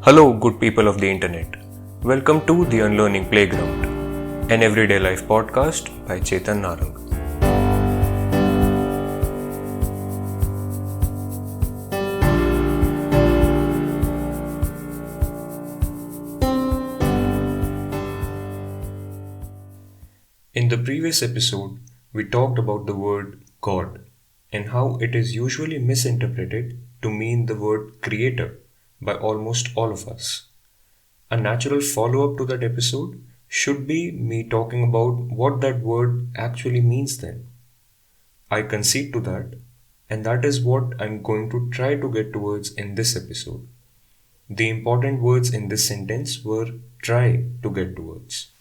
Hello, good people of the internet. Welcome to the Unlearning Playground, an everyday life podcast by Chetan Narang. In the previous episode, we talked about the word God and how it is usually misinterpreted to mean the word creator by almost all of us. A natural follow up to that episode should be me talking about what that word actually means then. I concede to that, and that is what I'm going to try to get towards in this episode. The important words in this sentence were try to get towards.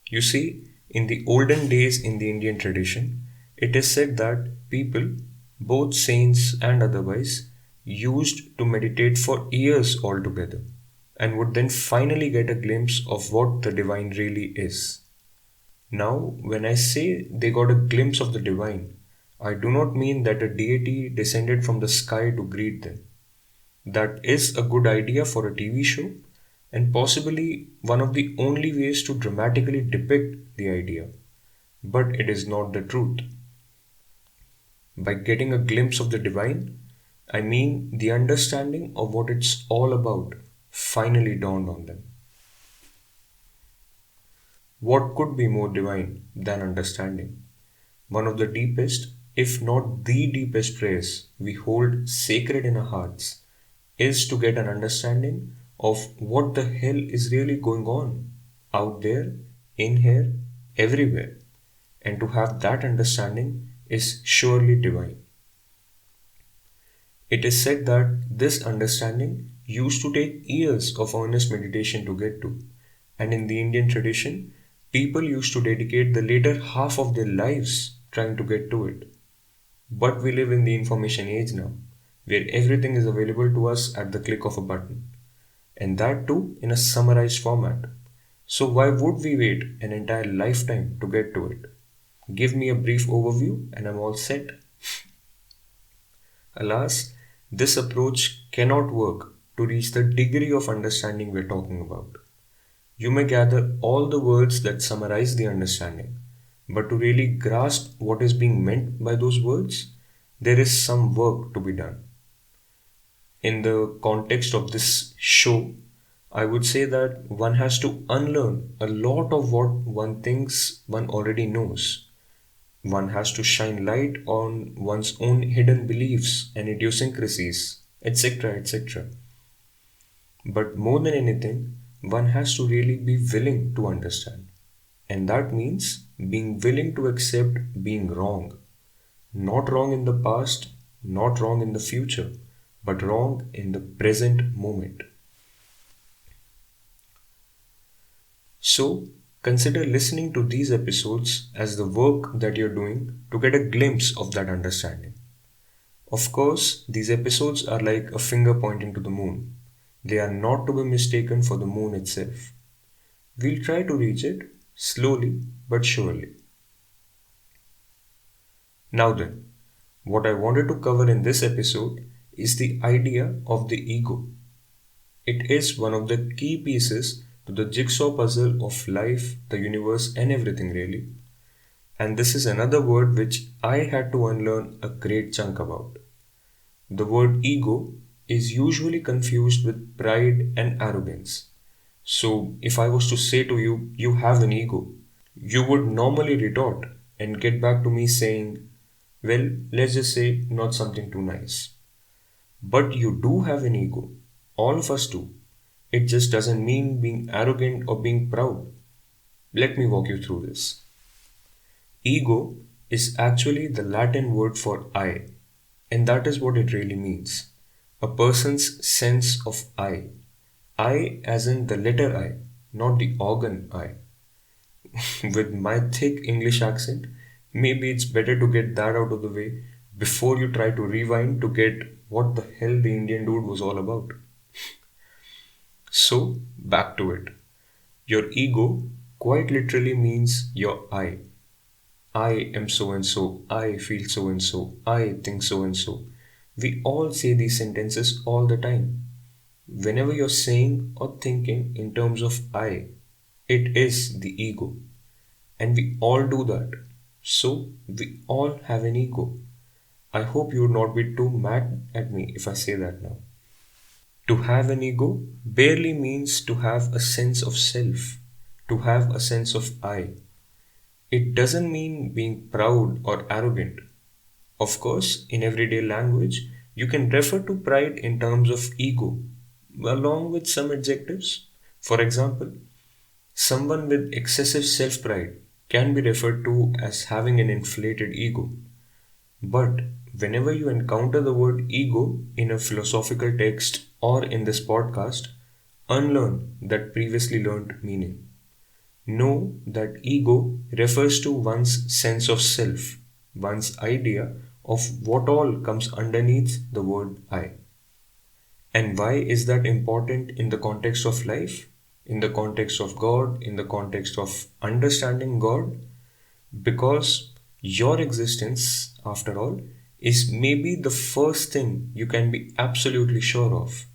You see, in the olden days in the Indian tradition, it is said that people, both saints and otherwise, used to meditate for years altogether and would then finally get a glimpse of what the divine really is. Now, when I say they got a glimpse of the divine, I do not mean that a deity descended from the sky to greet them. That is a good idea for a TV show and possibly one of the only ways to dramatically depict the idea. But it is not the truth. By getting a glimpse of the divine, I mean the understanding of what it's all about finally dawned on them. What could be more divine than understanding? One of the deepest, if not the deepest prayers we hold sacred in our hearts is to get an understanding of what the hell is really going on out there, in here, everywhere. And to have that understanding is surely divine. It is said that this understanding used to take years of earnest meditation to get to, and in the Indian tradition, people used to dedicate the later half of their lives trying to get to it. But we live in the information age now, where everything is available to us at the click of a button, and that too in a summarized format. So, why would we wait an entire lifetime to get to it? Give me a brief overview and I'm all set. Alas, this approach cannot work to reach the degree of understanding we're talking about. You may gather all the words that summarize the understanding, but to really grasp what is being meant by those words, there is some work to be done. In the context of this show, I would say that one has to unlearn a lot of what one thinks one already knows. One has to shine light on one's own hidden beliefs and idiosyncrasies, etc. etc. But more than anything, one has to really be willing to understand. And that means being willing to accept being wrong. Not wrong in the past, not wrong in the future, but wrong in the present moment. So, consider listening to these episodes as the work that you're doing to get a glimpse of that understanding. Of course, these episodes are like a finger pointing to the moon. They are not to be mistaken for the moon itself. We'll try to reach it slowly but surely. Now then, what I wanted to cover in this episode is the idea of the ego. It is one of the key pieces to the jigsaw puzzle of life, the universe, and everything really. And this is another word which I had to unlearn a great chunk about. The word ego is usually confused with pride and arrogance. So, if I was to say to you, you have an ego, you would normally retort and get back to me saying, well, let's just say not something too nice. But you do have an ego. All of us do. It just doesn't mean being arrogant or being proud. Let me walk you through this. Ego is actually the Latin word for I, and that is what it really means. A person's sense of I. I as in the letter I, not the organ I. With my thick English accent, maybe it's better to get that out of the way before you try to rewind to get what the hell the Indian dude was all about. So, back to it. Your ego quite literally means your I. I am so and so, I feel so and so, I think so and so. We all say these sentences all the time. whenever you're saying or thinking in terms of I, it is the ego. And we all do that. So, we all have an ego. I hope you would not be too mad at me if I say that now. To have an ego barely means to have a sense of self, to have a sense of I. It doesn't mean being proud or arrogant. Of course, in everyday language, you can refer to pride in terms of ego, along with some adjectives. For example, someone with excessive self pride can be referred to as having an inflated ego. But whenever you encounter the word ego in a philosophical text or in this podcast, unlearn that previously learned meaning. Know that ego refers to one's sense of self, one's idea of what all comes underneath the word I. And why is that important in the context of life, in the context of God, in the context of understanding God? Because your existence, after all, is maybe the first thing you can be absolutely sure of.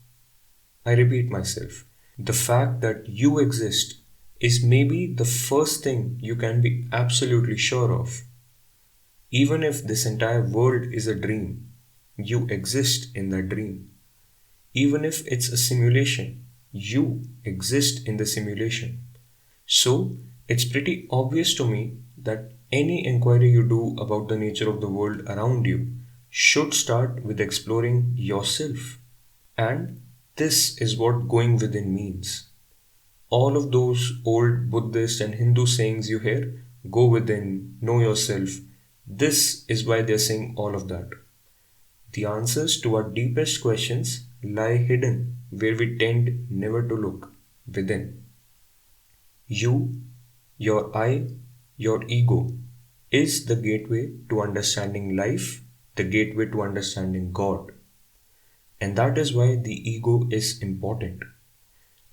I repeat myself. The fact that you exist is maybe the first thing you can be absolutely sure of. Even if this entire world is a dream, you exist in that dream. Even if it's a simulation, you exist in the simulation. So, it's pretty obvious to me that any inquiry you do about the nature of the world around you should start with exploring yourself. And this is what going within means. All of those old Buddhist and Hindu sayings you hear, go within, know yourself, this is why they're saying all of that. The answers to our deepest questions lie hidden where we tend never to look, within. You, your I, your ego is the gateway to understanding life, the gateway to understanding God. And that is why the ego is important.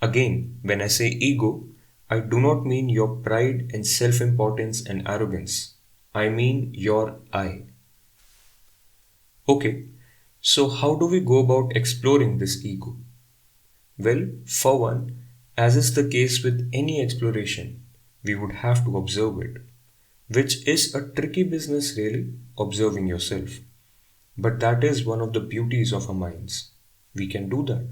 Again, when I say ego, I do not mean your pride and self importance and arrogance. I mean your I. Okay, so how do we go about exploring this ego? Well, for one, as is the case with any exploration, we would have to observe it, which is a tricky business, really, observing yourself. But that is one of the beauties of our minds. We can do that.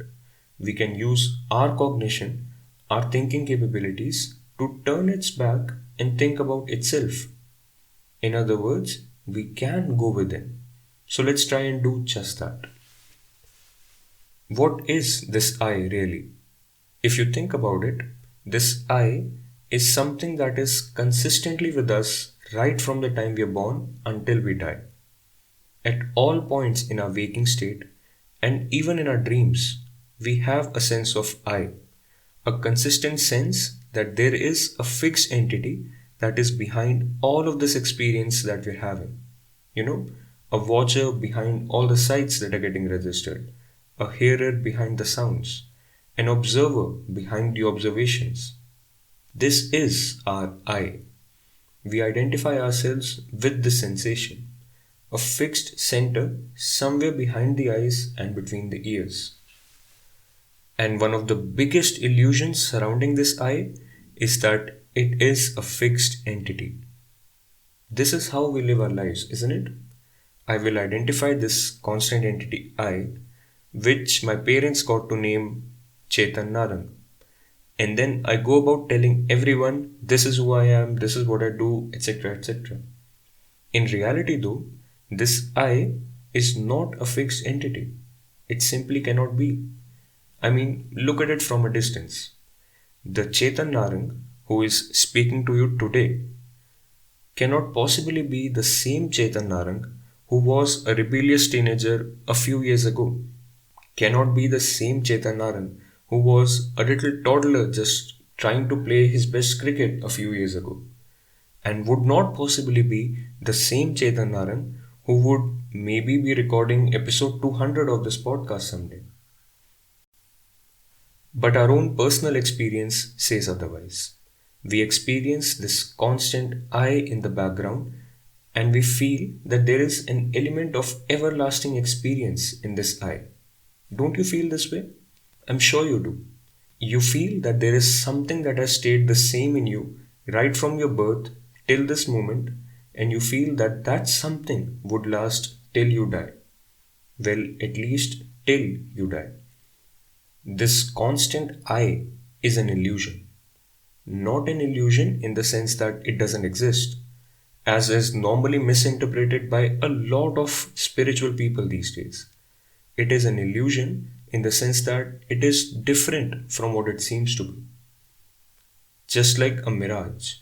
We can use our cognition, our thinking capabilities to turn its back and think about itself. In other words, we can go within. So let's try and do just that. What is this I really? If you think about it, this I is something that is consistently with us right from the time we are born until we die. At all points in our waking state and even in our dreams, we have a sense of I, a consistent sense that there is a fixed entity that is behind all of this experience that we're having. You know, a watcher behind all the sights that are getting registered, a hearer behind the sounds, an observer behind the observations. This is our I. We identify ourselves with the sensation, a fixed center somewhere behind the eyes and between the ears. And one of the biggest illusions surrounding this I is that it is a fixed entity. This is how we live our lives, isn't it? I will identify this constant entity I, which my parents got to name Chetan Narang. And then I go about telling everyone this is who I am, this is what I do, etc. etc. In reality, though, this I is not a fixed entity. It simply cannot be. I mean, look at it from a distance. The Chetan Narang who is speaking to you today cannot possibly be the same Chetan Narang who was a rebellious teenager a few years ago. Cannot be the same Chetan Narang who was a little toddler just trying to play his best cricket a few years ago. And would not possibly be the same Chetan Narang who would maybe be recording episode 200 of this podcast someday. But our own personal experience says otherwise. We experience this constant I in the background and we feel that there is an element of everlasting experience in this I. Don't you feel this way? I'm sure you do. You feel that there is something that has stayed the same in you right from your birth till this moment, and you feel that that something would last till you die. Well, at least till you die. This constant I is an illusion. Not an illusion in the sense that it doesn't exist, as is normally misinterpreted by a lot of spiritual people these days. It is an illusion in the sense that it is different from what it seems to be. Just like a mirage.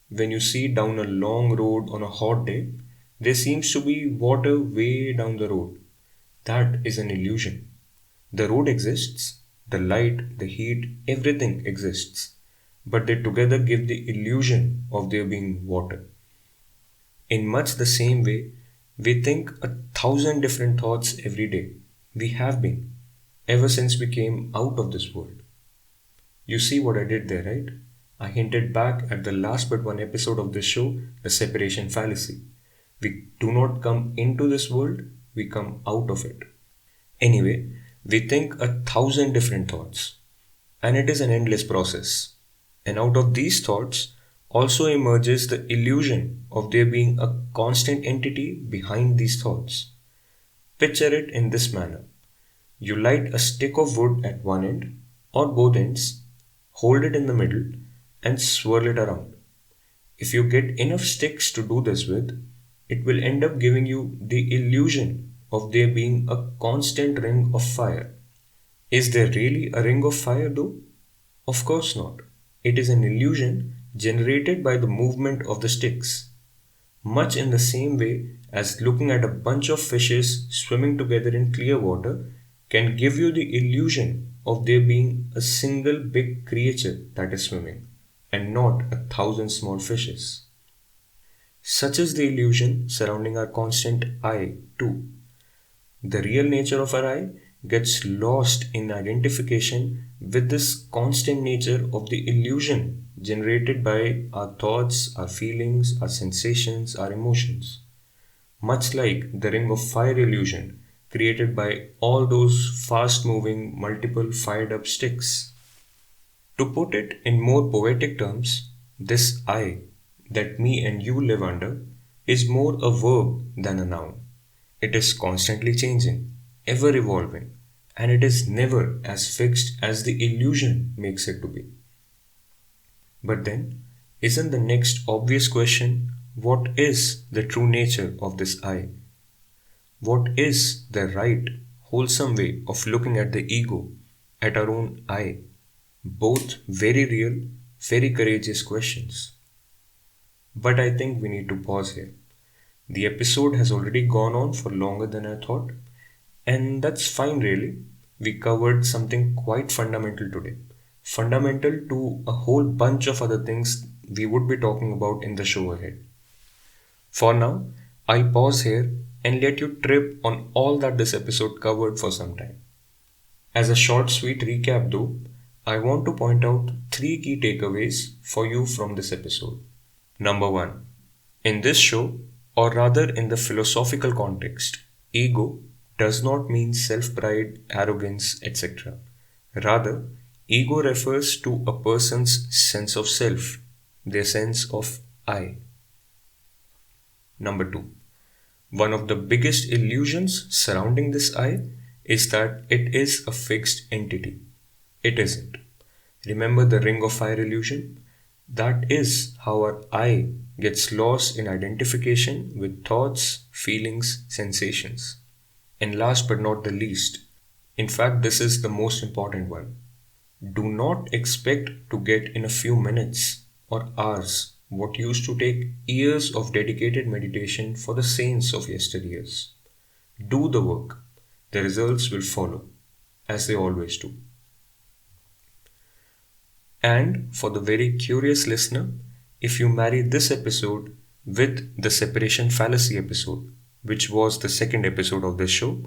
When you see down a long road on a hot day, there seems to be water way down the road. That is an illusion. The road exists, the light, the heat, everything exists, but they together give the illusion of there being water. In much the same way, we think 1,000 different thoughts every day. We have been, ever since we came out of this world. You see what I did there, right? I hinted back at the last but one episode of this show, the separation fallacy. We do not come into this world, we come out of it. Anyway, we think 1,000 different thoughts, and it is an endless process. And out of these thoughts also emerges the illusion of there being a constant entity behind these thoughts. Picture it in this manner. You light a stick of wood at one end or both ends, hold it in the middle, and swirl it around. If you get enough sticks to do this with, it will end up giving you the illusion of there being a constant ring of fire. Is there really a ring of fire though? Of course not. It is an illusion generated by the movement of the sticks. Much in the same way as looking at a bunch of fishes swimming together in clear water can give you the illusion of there being a single big creature that is swimming and not 1,000 small fishes. Such is the illusion surrounding our constant I, too. The real nature of our I gets lost in identification with this constant nature of the illusion generated by our thoughts, our feelings, our sensations, our emotions. Much like the ring of fire illusion created by all those fast moving, multiple fired up sticks. To put it in more poetic terms, this I that me and you live under is more a verb than a noun. It is constantly changing, ever evolving, and it is never as fixed as the illusion makes it to be. But then, isn't the next obvious question what is the true nature of this I? What is the right, wholesome way of looking at the ego, at our own I? Both very real, very courageous questions. But I think we need to pause here. The episode has already gone on for longer than I thought, and that's fine really. We covered something quite fundamental today. Fundamental to a whole bunch of other things we would be talking about in the show ahead. For now, I'll pause here and let you trip on all that this episode covered for some time. As a short, sweet recap though, I want to point out three key takeaways for you from this episode. Number one, in this show, or rather in the philosophical context, ego does not mean self pride, arrogance, etc. Rather, ego refers to a person's sense of self, their sense of I. Number two, one of the biggest illusions surrounding this I is that it is a fixed entity. It isn't. Remember the ring of fire illusion? That is how our I gets lost in identification with thoughts, feelings, sensations. And last but not the least, in fact, this is the most important one. Do not expect to get in a few minutes or hours what used to take years of dedicated meditation for the saints of yesteryears. Do the work. The results will follow, as they always do. And for the very curious listener, if you marry this episode with the separation fallacy episode, which was the second episode of this show,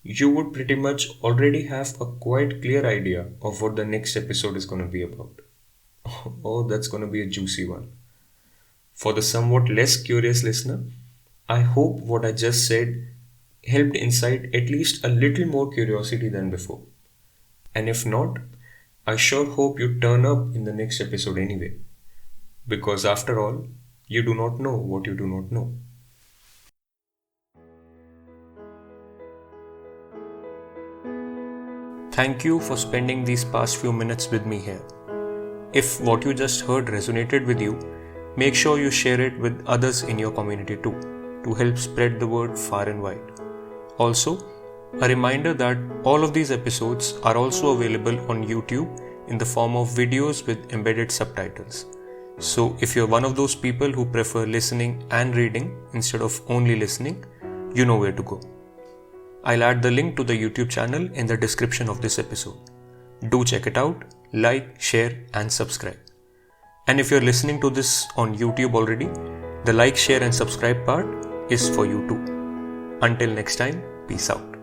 you would pretty much already have a quite clear idea of what the next episode is going to be about. Oh, that's going to be a juicy one. For the somewhat less curious listener, I hope what I just said helped incite at least a little more curiosity than before. And if not, I sure hope you turn up in the next episode anyway. Because after all, you do not know what you do not know. Thank you for spending these past few minutes with me here. If what you just heard resonated with you, make sure you share it with others in your community too, to help spread the word far and wide. Also, a reminder that all of these episodes are also available on YouTube in the form of videos with embedded subtitles. So if you're one of those people who prefer listening and reading instead of only listening, you know where to go. I'll add the link to the YouTube channel in the description of this episode. Do check it out, like, share, and subscribe. And if you're listening to this on YouTube already, the like, share, and subscribe part is for you too. Until next time, peace out.